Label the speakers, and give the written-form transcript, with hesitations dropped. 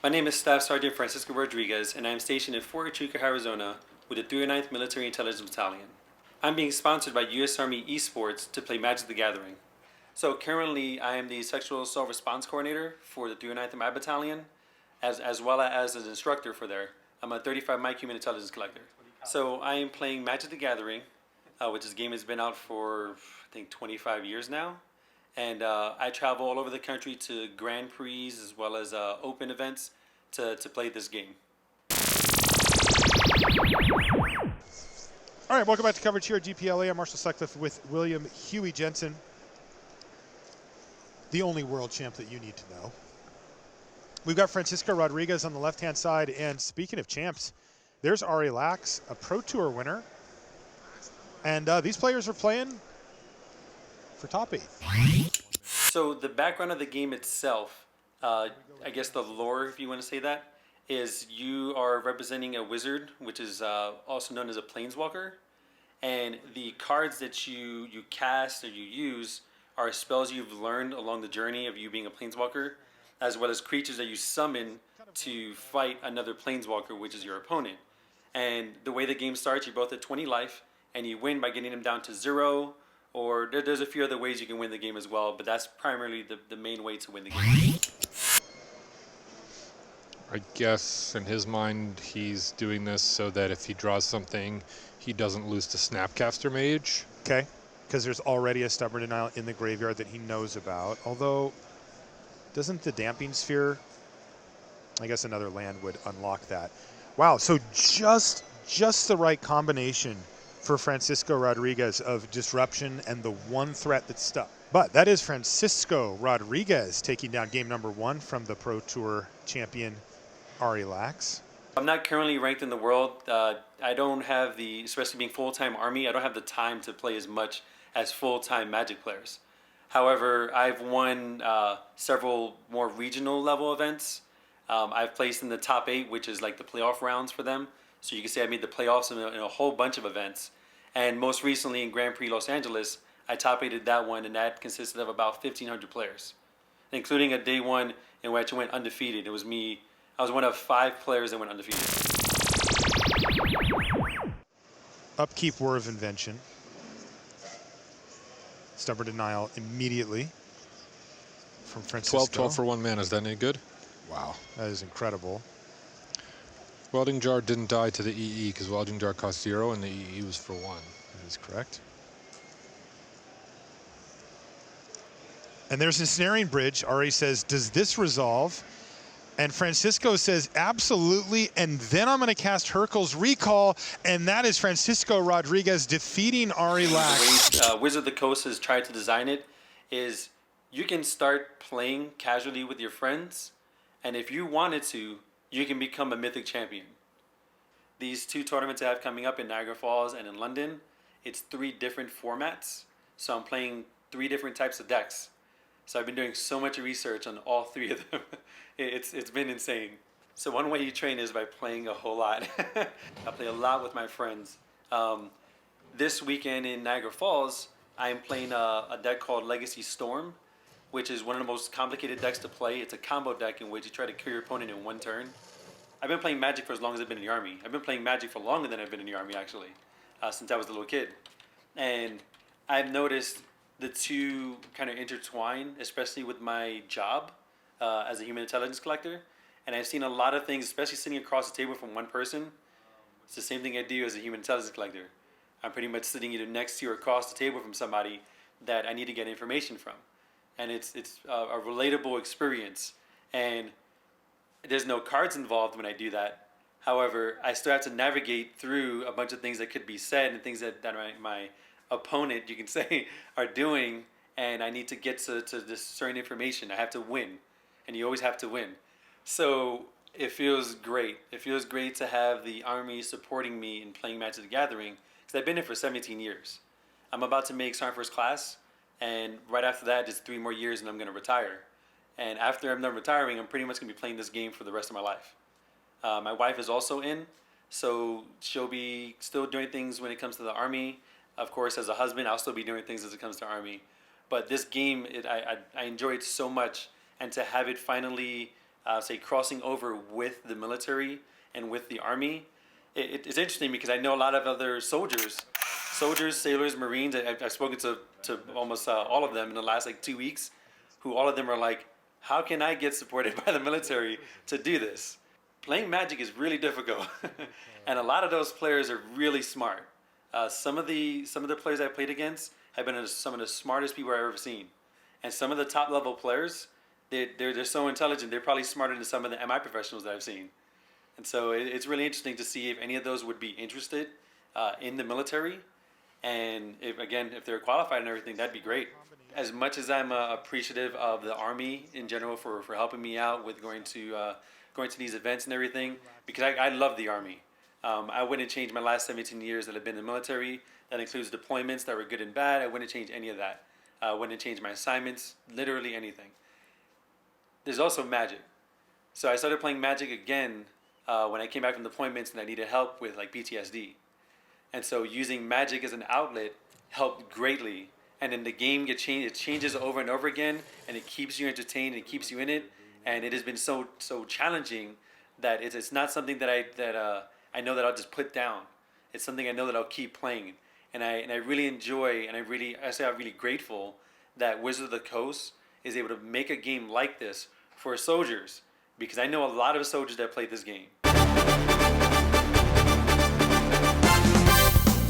Speaker 1: My name is Staff Sergeant Francisco Rodriguez, and I am stationed in Fort Huachuca, Arizona, with the 309th Military Intelligence Battalion. I'm being sponsored by U.S. Army Esports to play Magic the Gathering. So currently, I am the Sexual Assault Response Coordinator for the 309th MI Battalion, as well as an instructor for there. I'm a 35 mic human intelligence collector. So I am playing Magic the Gathering, which is a game that's been out for, I think, 25 years now. And I travel all over the country to Grand Prix as well as open events to play this game.
Speaker 2: All right, welcome back to coverage here at GPLA. I'm Marshall Sutcliffe with William Huey Jensen, the only world champ that you need to know. We've got Francisco Rodriguez on the left-hand side, and speaking of champs, there's Ari Lax, a Pro Tour winner, and these players are playing for top 8.
Speaker 1: So the background of the game itself, I guess the lore, if you want to say that, is you are representing a wizard, which is also known as a planeswalker, and the cards that you cast or you use are spells you've learned along the journey of you being a planeswalker, as well as creatures that you summon to fight another planeswalker, which is your opponent. And the way the game starts, you're both at 20 life, and you win by getting them down to 0, or there's a few other ways you can win the game as well, but that's primarily the main way to win the game.
Speaker 3: I guess in his mind he's doing this so that if he draws something, he doesn't lose to Snapcaster Mage.
Speaker 2: Okay, because there's already a Stubborn Denial in the graveyard that he knows about. Although, doesn't the Damping Sphere, I guess another land would unlock that. Wow, so just the right combination for Francisco Rodriguez of disruption and the one threat that's stuck. But that is Francisco Rodriguez taking down game number 1 from the Pro Tour champion Ari Lax.
Speaker 1: I'm not currently ranked in the world. I don't have especially being full-time Army, I don't have the time to play as much as full-time Magic players. However, I've won several more regional level events. I've placed in the top 8, which is like the playoff rounds for them. So you can say I made the playoffs in a whole bunch of events. And most recently in Grand Prix Los Angeles, I top-8'd that one, and that consisted of about 1,500 players, including a day one in which I went undefeated. It was me. I was one of 5 players that went undefeated.
Speaker 2: Upkeep, War of Invention. Stubborn Denial immediately from Francisco.
Speaker 3: 12 for 1 mana. Is that any good?
Speaker 2: Wow, that is incredible.
Speaker 3: Welding Jar didn't die to the EE because Welding Jar cost 0 and the EE was for 1.
Speaker 2: That is correct. And there's a Snaring Bridge. Ari says, does this resolve? And Francisco says, absolutely. And then I'm going to cast Hurkyl's Recall. And that is Francisco Rodriguez defeating Ari Lax.
Speaker 1: The way Wizard of the Coast has tried to design it is you can start playing casually with your friends. And if you wanted to, you can become a Mythic champion. These 2 tournaments I have coming up in Niagara Falls and in London, it's 3 different formats. So I'm playing 3 different types of decks. So I've been doing so much research on all 3 of them. It's been insane. So one way you train is by playing a whole lot. I play a lot with my friends. This weekend in Niagara Falls, I'm playing a deck called Legacy Storm, which is one of the most complicated decks to play. It's a combo deck in which you try to kill your opponent in 1 turn. I've been playing Magic for as long as I've been in the Army. I've been playing Magic for longer than I've been in the Army, actually, since I was a little kid. And I've noticed the 2 kind of intertwine, especially with my job as a human intelligence collector. And I've seen a lot of things, especially sitting across the table from one person. It's the same thing I do as a human intelligence collector. I'm pretty much sitting either next to or across the table from somebody that I need to get information from. And it's a relatable experience. And there's no cards involved when I do that. However, I still have to navigate through a bunch of things that could be said and things that my opponent, you can say, are doing, and I need to get to this certain information. I have to win, and you always have to win. So it feels great. It feels great to have the Army supporting me in playing Magic the Gathering, because I've been here for 17 years. I'm about to make Sergeant First Class, and right after that, just 3 more years, and I'm going to retire. And after I'm done retiring, I'm pretty much going to be playing this game for the rest of my life. My wife is also in, so she'll be still doing things when it comes to the Army. Of course, as a husband, I'll still be doing things as it comes to Army. But this game, I enjoy it so much, and to have it finally say crossing over with the military and with the army, it's interesting because I know a lot of other soldiers, sailors, Marines. I've spoken to almost all of them in the last like 2 weeks, who all of them are like, how can I get supported by the military to do this? Playing Magic is really difficult, and a lot of those players are really smart. Some of the players I played against have been some of the smartest people I've ever seen, and some of the top level players, they're so intelligent. They're probably smarter than some of the MI professionals that I've seen. And so it's really interesting to see if any of those would be interested in the military, and if they're qualified and everything, that'd be great. As much as I'm appreciative of the Army in general for helping me out with going to these events and everything, because I love the Army. I wouldn't change my last 17 years that I've been in the military. That includes deployments that were good and bad. I wouldn't change any of that. I wouldn't change my assignments, literally anything. There's also Magic. So I started playing Magic again when I came back from deployments and I needed help with like PTSD. And so using Magic as an outlet helped greatly. And then the game it changes over and over again, and it keeps you entertained, and it keeps you in it. And it has been so challenging that it's not something I know that I'll just put down. It's something I know that I'll keep playing. And I really enjoy, and I'm really grateful that Wizards of the Coast is able to make a game like this for soldiers, because I know a lot of soldiers that play this game.